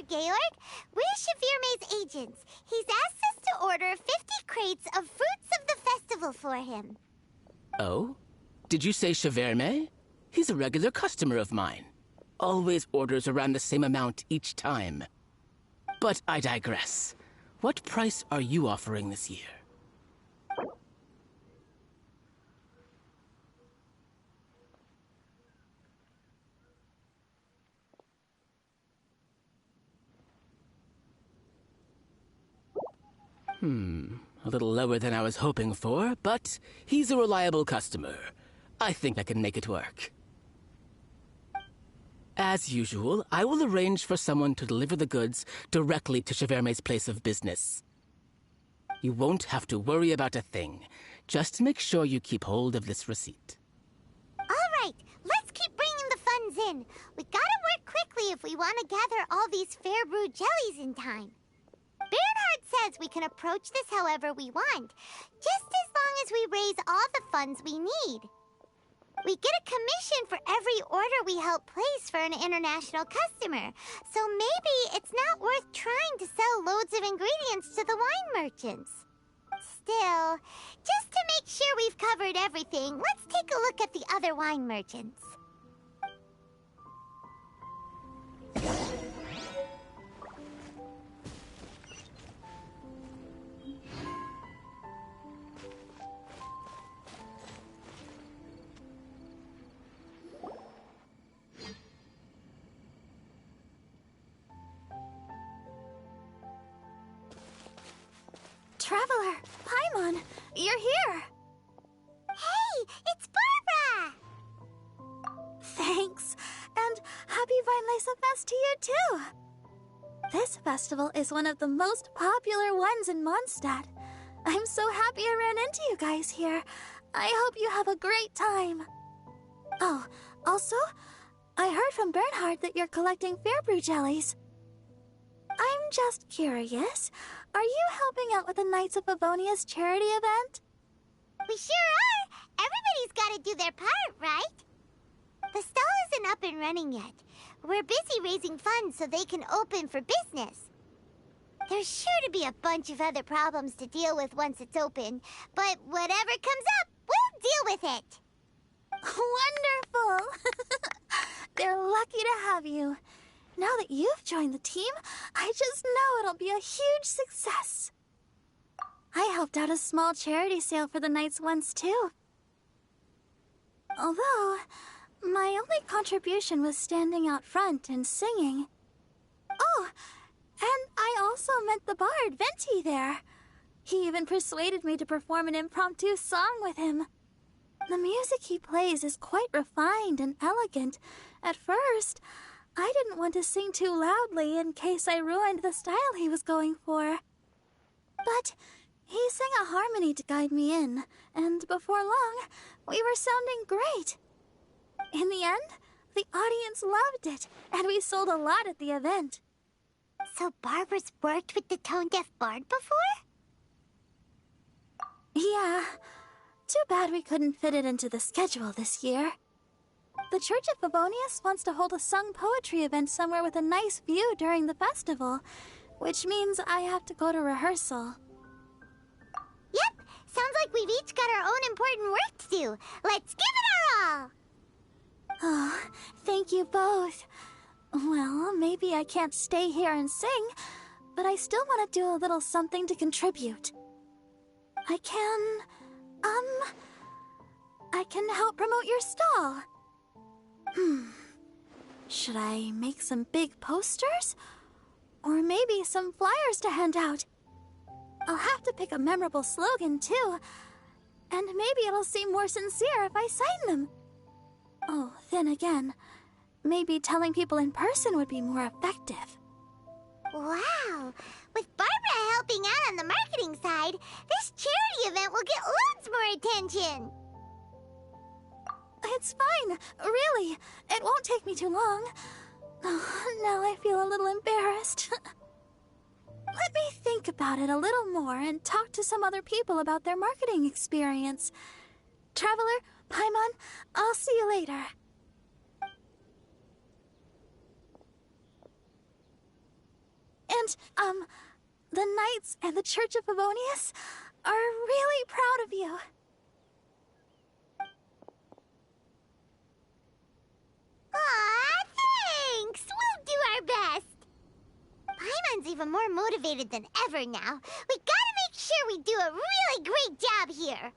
Georg. We're Shavirme's agents. He's asked us to order 50 crates of fruits of the festival for him. Oh? Did you say Shavirme? He's a regular customer of mine. Always orders around the same amount each time. But I digress. What price are you offering this year? A little lower than I was hoping for, but he's a reliable customer. I think I can make it work. As usual, I will arrange for someone to deliver the goods directly to Shavirme's place of business. You won't have to worry about a thing. Just make sure you keep hold of this receipt. All right, let's keep bringing the funds in. We gotta work quickly if we want to gather all these fair brew jellies in time. Bernhard says we can approach this however we want, just as long as we raise all the funds we need. We get a commission for every order we help place for an international customer, so maybe it's not worth trying to sell loads of ingredients to the wine merchants. Still, just to make sure we've covered everything, let's take a look at the other wine merchants. Traveler, Paimon, you're here! Hey, it's Barbara! Thanks, and happy Weinlese Fest to you too! This festival is one of the most popular ones in Mondstadt. I'm so happy I ran into you guys here. I hope you have a great time. Oh, also, I heard from Bernhard that you're collecting Fairbrew jellies. I'm just curious, are you helping out with the Knights of Favonia's charity event? We sure are! Everybody's gotta do their part, right? The stall isn't up and running yet. We're busy raising funds so they can open for business. There's sure to be a bunch of other problems to deal with once it's open, but whatever comes up, we'll deal with it. Wonderful! They're lucky to have you. Now that you've joined the team, I just know it'll be a huge success. I helped out a small charity sale for the Knights once, too. Although, my only contribution was standing out front and singing. Oh, and I also met the bard, Venti, there. He even persuaded me to perform an impromptu song with him. The music he plays is quite refined and elegant. At first, I didn't want to sing too loudly in case I ruined the style he was going for. But he sang a harmony to guide me in, and before long, we were sounding great. In the end, the audience loved it, and we sold a lot at the event. So Barbara's worked with the tone-deaf bard before? Yeah. Too bad we couldn't fit it into the schedule this year. The Church of Favonius wants to hold a sung poetry event somewhere with a nice view during the festival, which means I have to go to rehearsal. Yep, sounds like we've each got our own important work to do. Let's give it our all! Oh, thank you both. Well, maybe I can't stay here and sing, but I still want to do a little something to contribute. I can help promote your stall. Should I make some big posters? Or maybe some flyers to hand out? I'll have to pick a memorable slogan, too. And maybe it'll seem more sincere if I sign them. Oh, then again, maybe telling people in person would be more effective. Wow! With Barbara helping out on the marketing side, this charity event will get loads more attention! It's fine, really. It won't take me too long. Oh, now I feel a little embarrassed. Let me think about it a little more and talk to some other people about their marketing experience. Traveler, Paimon, I'll see you later. And, the Knights and the Church of Favonius are really proud of you. Aw, thanks! We'll do our best. Paimon's even more motivated than ever now. We gotta make sure we do a really great job here.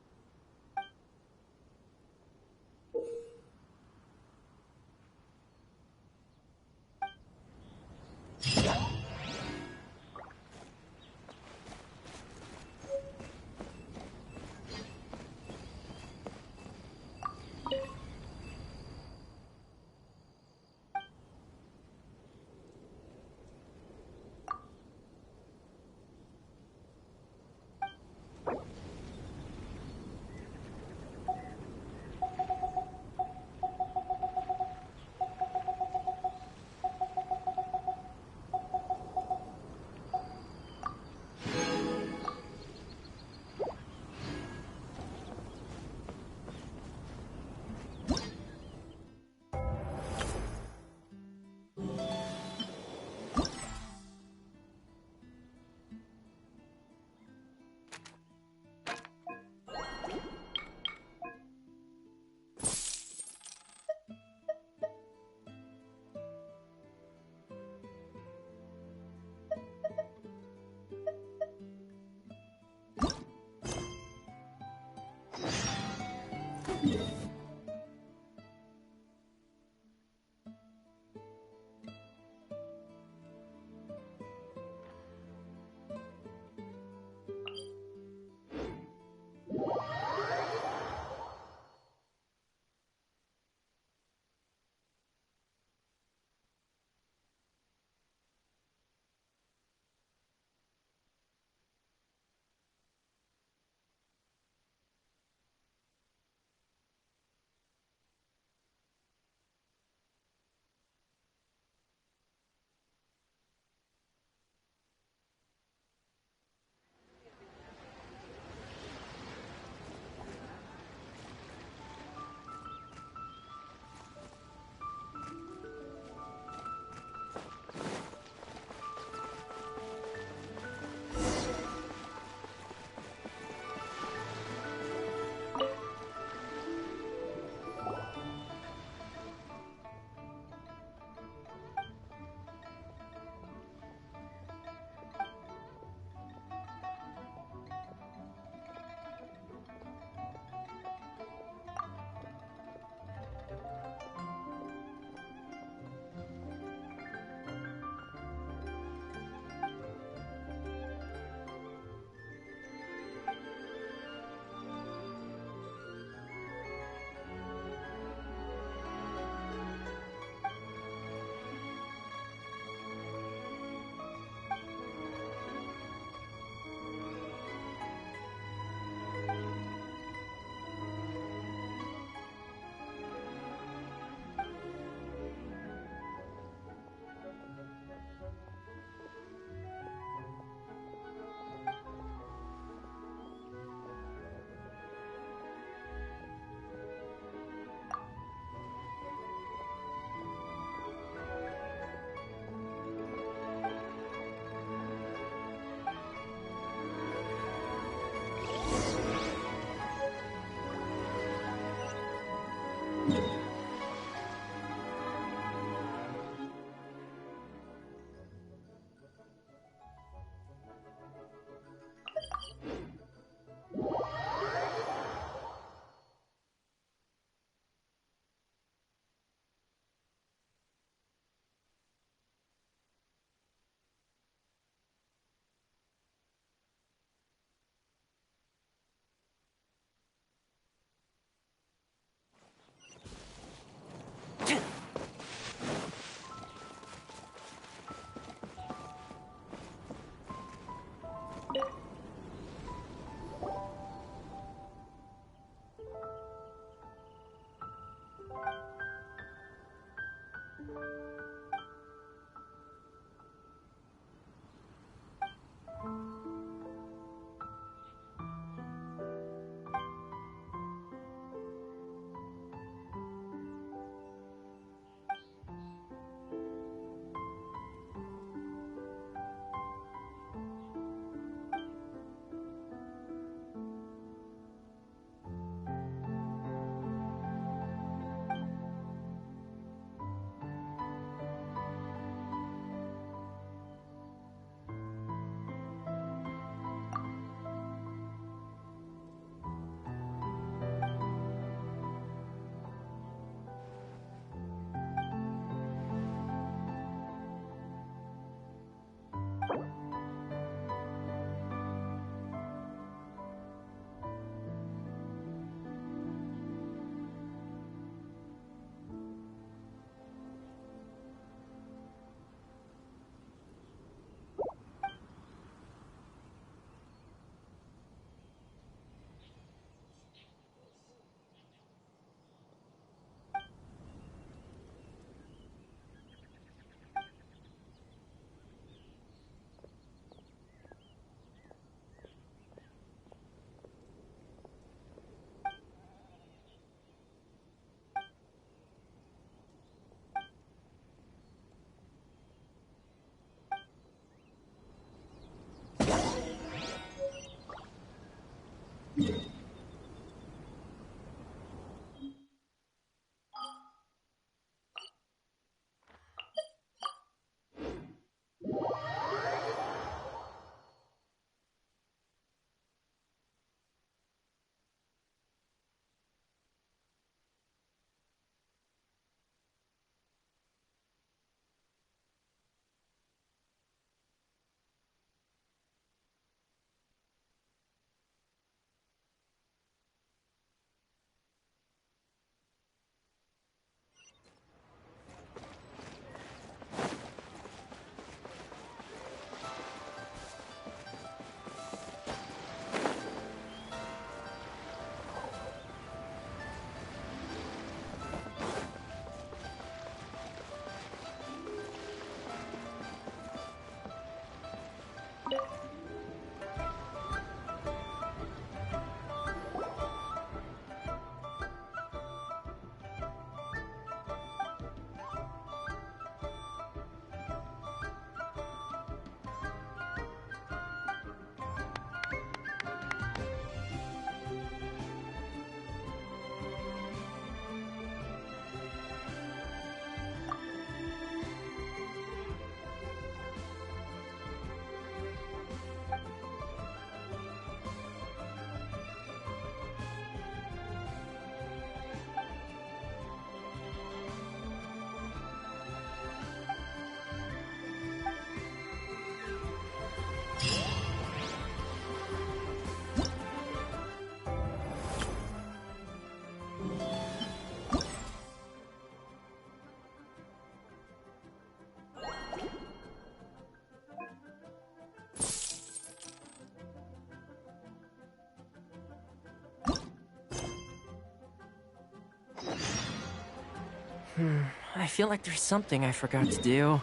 I feel like there's something I forgot to do.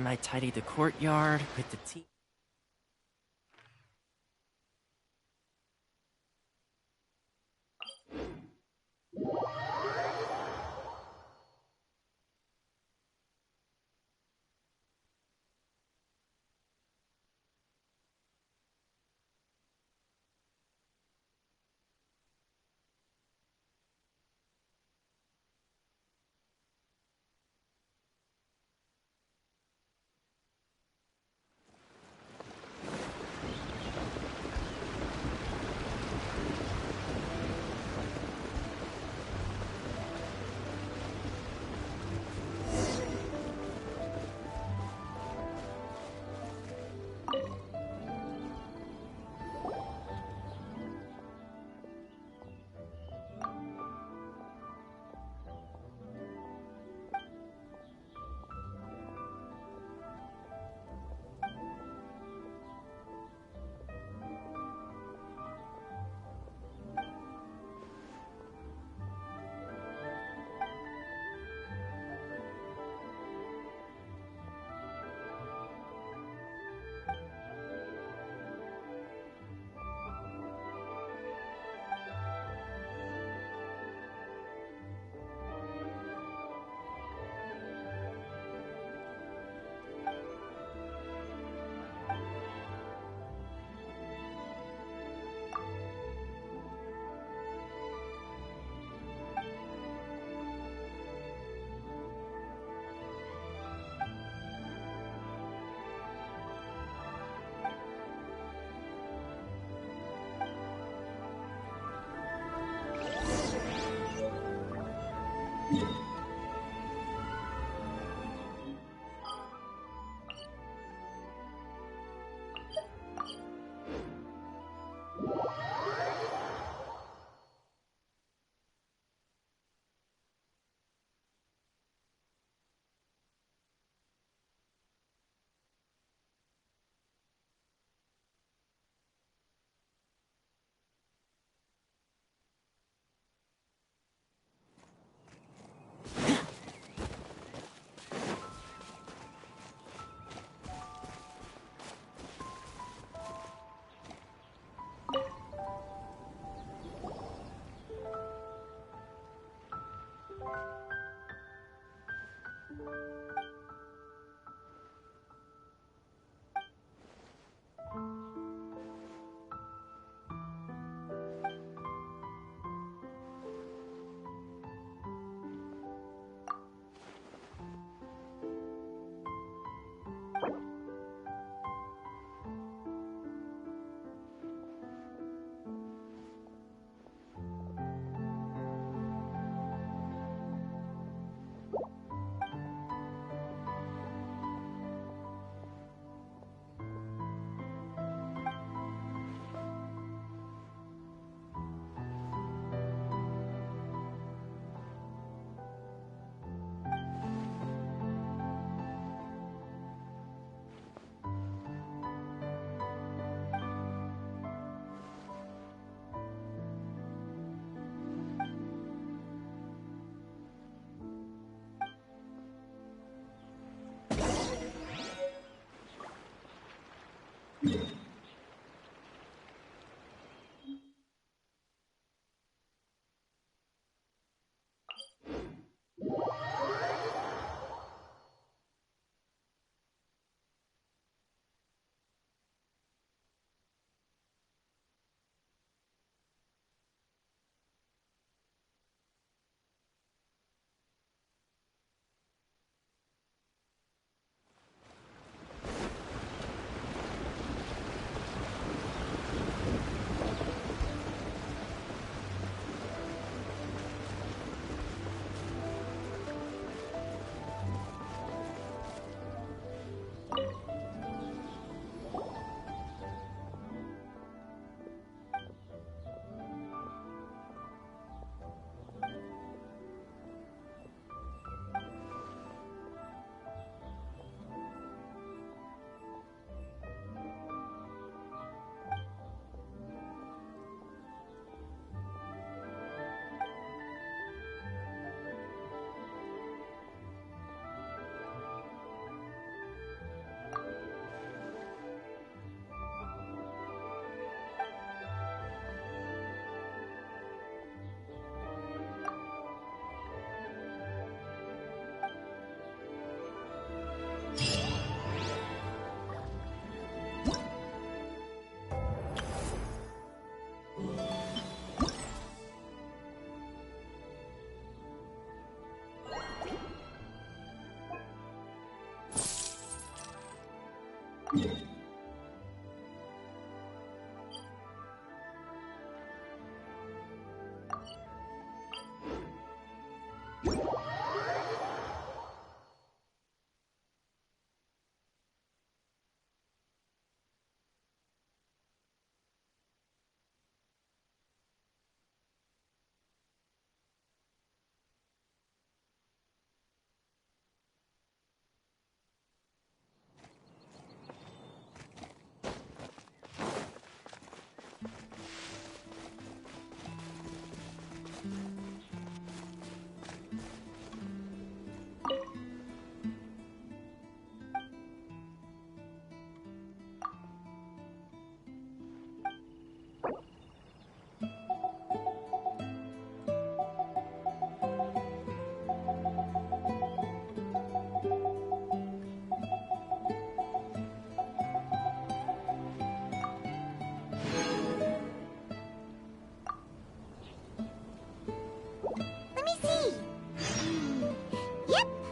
I tidied the courtyard with the tea.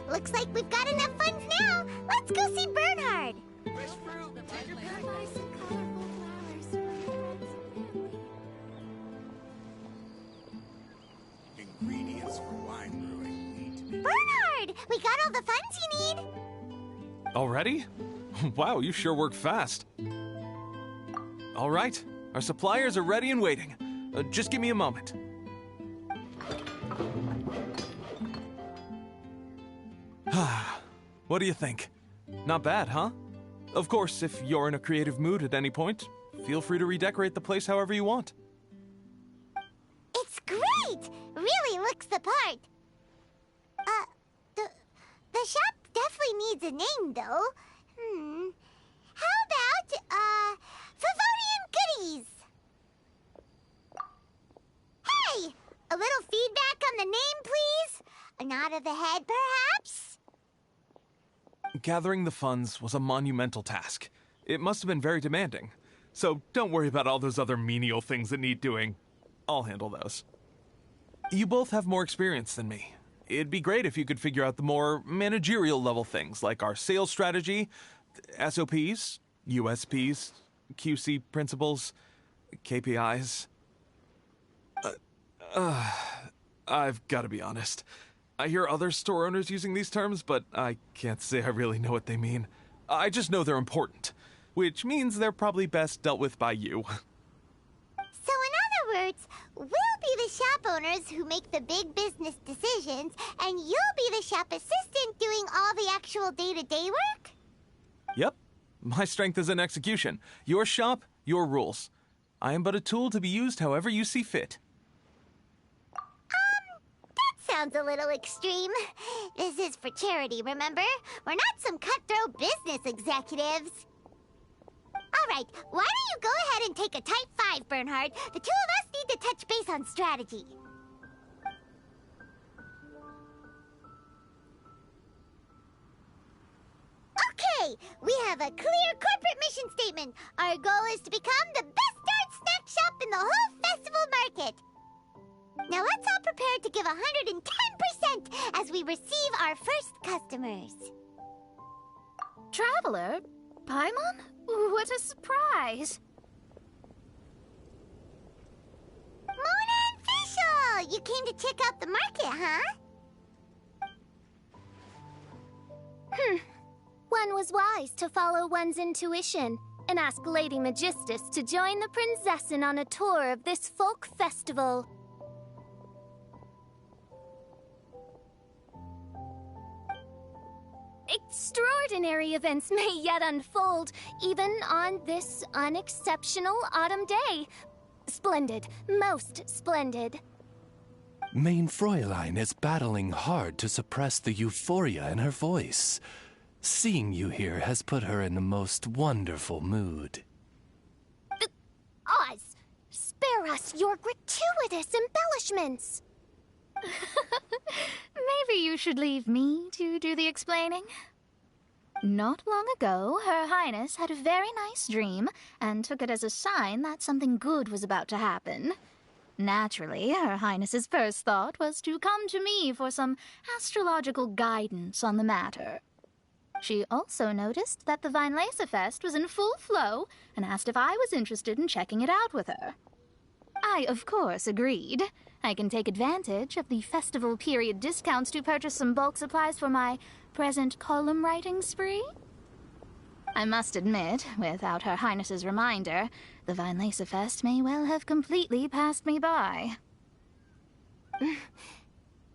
Looks like we've got enough funds now. Let's go see Bernhard. Ingredients for wine brewing need to be... Bernhard! We got all the funds you need. Already? Wow, you sure work fast. All right, our suppliers are ready and waiting. Just give me a moment. What do you think? Not bad, huh? Of course, if you're in a creative mood at any point, feel free to redecorate the place however you want. It's great! Really looks the part. The shop definitely needs a name, though. How about, Favonian Goodies? Hey! A little feedback on the name, please? A nod of the head, perhaps? Gathering the funds was a monumental task. It must have been very demanding. So don't worry about all those other menial things that need doing. I'll handle those. You both have more experience than me. It'd be great if you could figure out the more managerial level things like our sales strategy, SOPs, USPs, QC principles, KPIs. I've got to be honest. I hear other store owners using these terms, but I can't say I really know what they mean. I just know they're important, which means they're probably best dealt with by you. So in other words, we'll be the shop owners who make the big business decisions, and you'll be the shop assistant doing all the actual day-to-day work? Yep. My strength is in execution. Your shop, your rules. I am but a tool to be used however you see fit. That sounds a little extreme. This is for charity, remember? We're not some cutthroat business executives. All right, why don't you go ahead and take a type 5, Bernhard? The two of us need to touch base on strategy. Okay, we have a clear corporate mission statement. Our goal is to become the best art snack shop in the whole festival market. Now let's all prepare to give 110% as we receive our first customers. Traveler? Paimon? What a surprise! Mona and Fischl! You came to check out the market, huh? One was wise to follow one's intuition and ask Lady Magistus to join the Prinzessin on a tour of this folk festival. Extraordinary events may yet unfold, even on this unexceptional autumn day. Splendid, most splendid. Mein Fräulein is battling hard to suppress the euphoria in her voice. Seeing you here has put her in a most wonderful mood. Oz, spare us your gratuitous embellishments. Maybe you should leave me to do the explaining. Not long ago, Her Highness had a very nice dream and took it as a sign that something good was about to happen. Naturally, Her Highness's first thought was to come to me for some astrological guidance on the matter. She also noticed that the Weinlesefest was in full flow and asked if I was interested in checking it out with her. I, of course, agreed. I can take advantage of the festival period discounts to purchase some bulk supplies for my present column writing spree. I must admit, without Her Highness's reminder, the Weinlesefest may well have completely passed me by.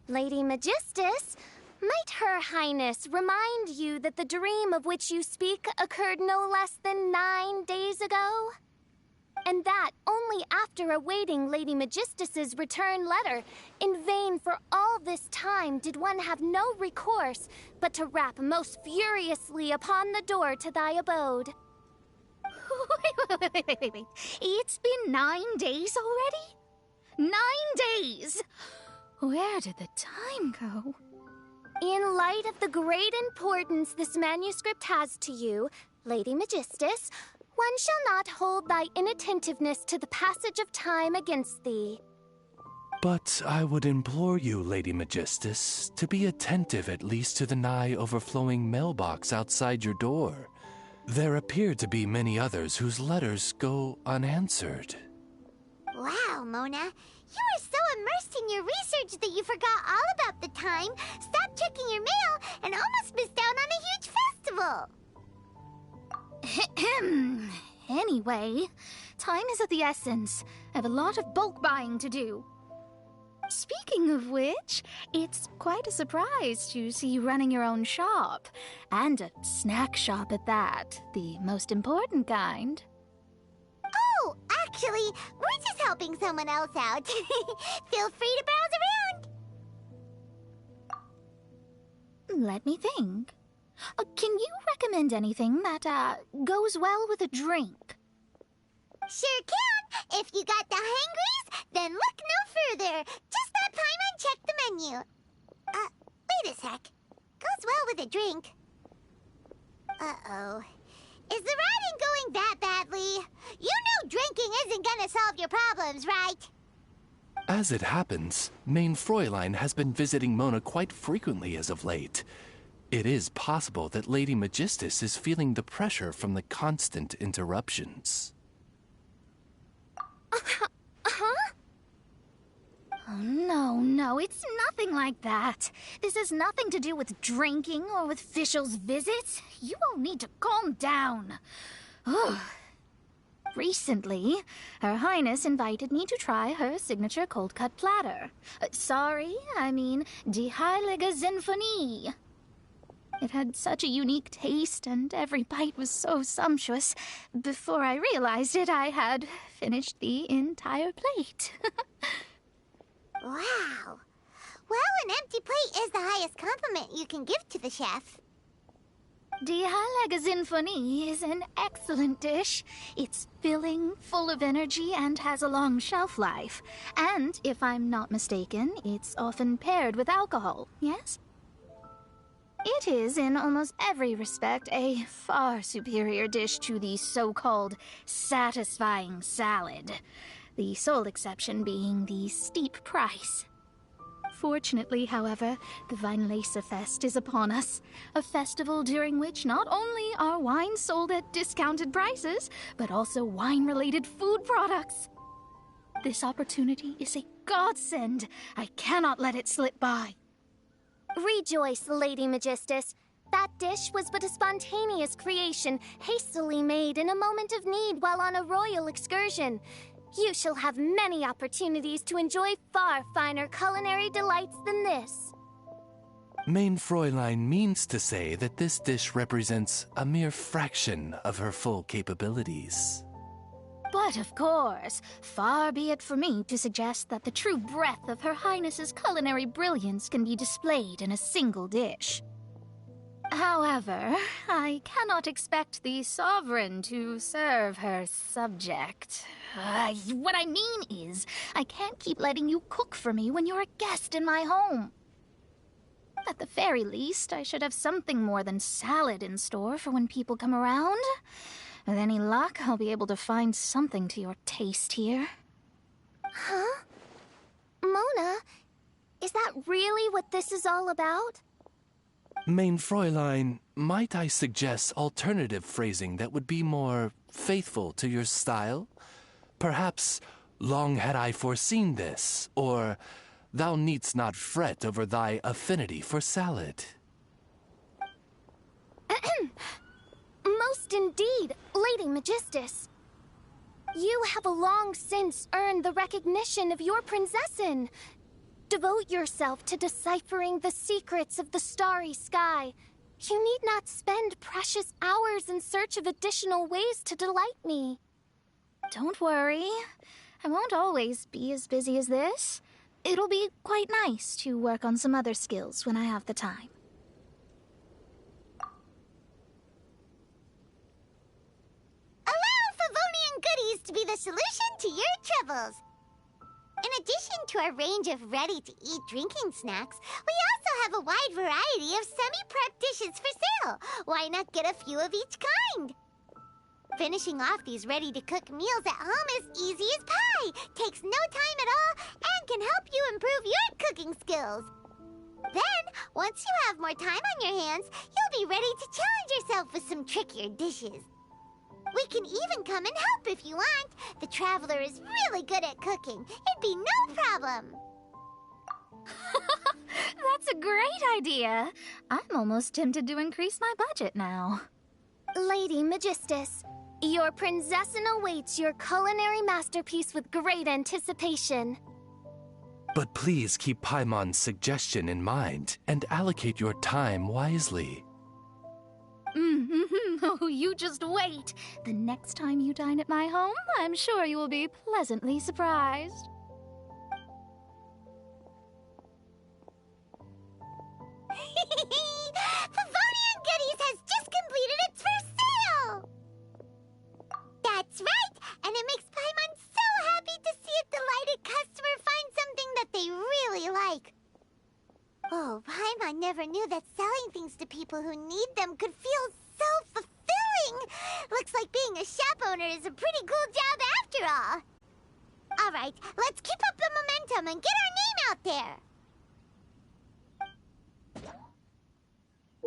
Lady Magistus, might Her Highness remind you that the dream of which you speak occurred no less than 9 days ago? And that only after awaiting Lady Magistus's return letter. In vain for all this time did one have no recourse but to rap most furiously upon the door to thy abode. Wait. It's been 9 days already? 9 days! Where did the time go? In light of the great importance this manuscript has to you, Lady Magistus, one shall not hold thy inattentiveness to the passage of time against thee. But I would implore you, Lady Magistus, to be attentive at least to the nigh overflowing mailbox outside your door. There appear to be many others whose letters go unanswered. Wow, Mona. You were so immersed in your research that you forgot all about the time, stopped checking your mail, and almost missed out on a huge festival. Anyway, time is of the essence. I have a lot of bulk buying to do. Speaking of which, it's quite a surprise to see you running your own shop. And a snack shop at that, the most important kind. Oh, actually, we're just helping someone else out. Feel free to browse around. Let me think. Can you recommend anything that, goes well with a drink? Sure can. If you got the hangries, then look no further. Just let Paimon check the menu. Wait a sec. Goes well with a drink. Uh-oh. Is the writing going that badly? You know drinking isn't gonna solve your problems, right? As it happens, Mein Fräulein has been visiting Mona quite frequently as of late. It is possible that Lady Magistus is feeling the pressure from the constant interruptions. Oh, no, it's nothing like that. This has nothing to do with drinking or with Fischl's visits. You all need to calm down. Recently, Her Highness invited me to try her signature cold-cut platter. Die Heilige Sinfonie. It had such a unique taste, and every bite was so sumptuous. Before I realized it, I had finished the entire plate. Wow. Well, an empty plate is the highest compliment you can give to the chef. Die Heilige Sinfonie is an excellent dish. It's filling, full of energy, and has a long shelf life. And, if I'm not mistaken, it's often paired with alcohol, yes? It is, in almost every respect, a far superior dish to the so-called satisfying salad. The sole exception being the steep price. Fortunately, however, the Weinlese Fest is upon us, a festival during which not only are wines sold at discounted prices, but also wine-related food products. This opportunity is a godsend. I cannot let it slip by. Rejoice, Lady Magistus. That dish was but a spontaneous creation, hastily made in a moment of need while on a royal excursion. You shall have many opportunities to enjoy far finer culinary delights than this. Mein Fräulein means to say that this dish represents a mere fraction of her full capabilities. But of course, far be it for me to suggest that the true breadth of Her Highness's culinary brilliance can be displayed in a single dish. However, I cannot expect the sovereign to serve her subject. What I mean is, I can't keep letting you cook for me when you're a guest in my home. At the very least, I should have something more than salad in store for when people come around. With any luck, I'll be able to find something to your taste here. Huh? Mona, is that really what this is all about? Mein Fräulein, might I suggest alternative phrasing that would be more faithful to your style? Perhaps, long had I foreseen this, or thou needst not fret over thy affinity for salad. Most indeed, Lady Magistus. You have long since earned the recognition of your prinzessin. Devote yourself to deciphering the secrets of the starry sky. You need not spend precious hours in search of additional ways to delight me. Don't worry. I won't always be as busy as this. It'll be quite nice to work on some other skills when I have the time. Allow Favonian goodies to be the solution to your troubles. In addition to our range of ready-to-eat drinking snacks, we also have a wide variety of semi-prep dishes for sale. Why not get a few of each kind? Finishing off these ready-to-cook meals at home is easy as pie, takes no time at all, and can help you improve your cooking skills. Then, once you have more time on your hands, you'll be ready to challenge yourself with some trickier dishes. We can even come and help if you want. The Traveler is really good at cooking. It'd be no problem. That's a great idea. I'm almost tempted to increase my budget now. Lady Magistus, your prinzessin awaits your culinary masterpiece with great anticipation. But please keep Paimon's suggestion in mind and allocate your time wisely. Oh, you just wait. The next time you dine at my home, I'm sure you will be pleasantly surprised. Favonian Goodies has just completed its first sale! That's right, and it makes Paimon so happy to see a delighted customer find something that they really like. Oh, Paimon never knew that selling things to people who need them could feel so fulfilling. Looks like being a shop owner is a pretty cool job after all. All right, let's keep up the momentum and get our name out there.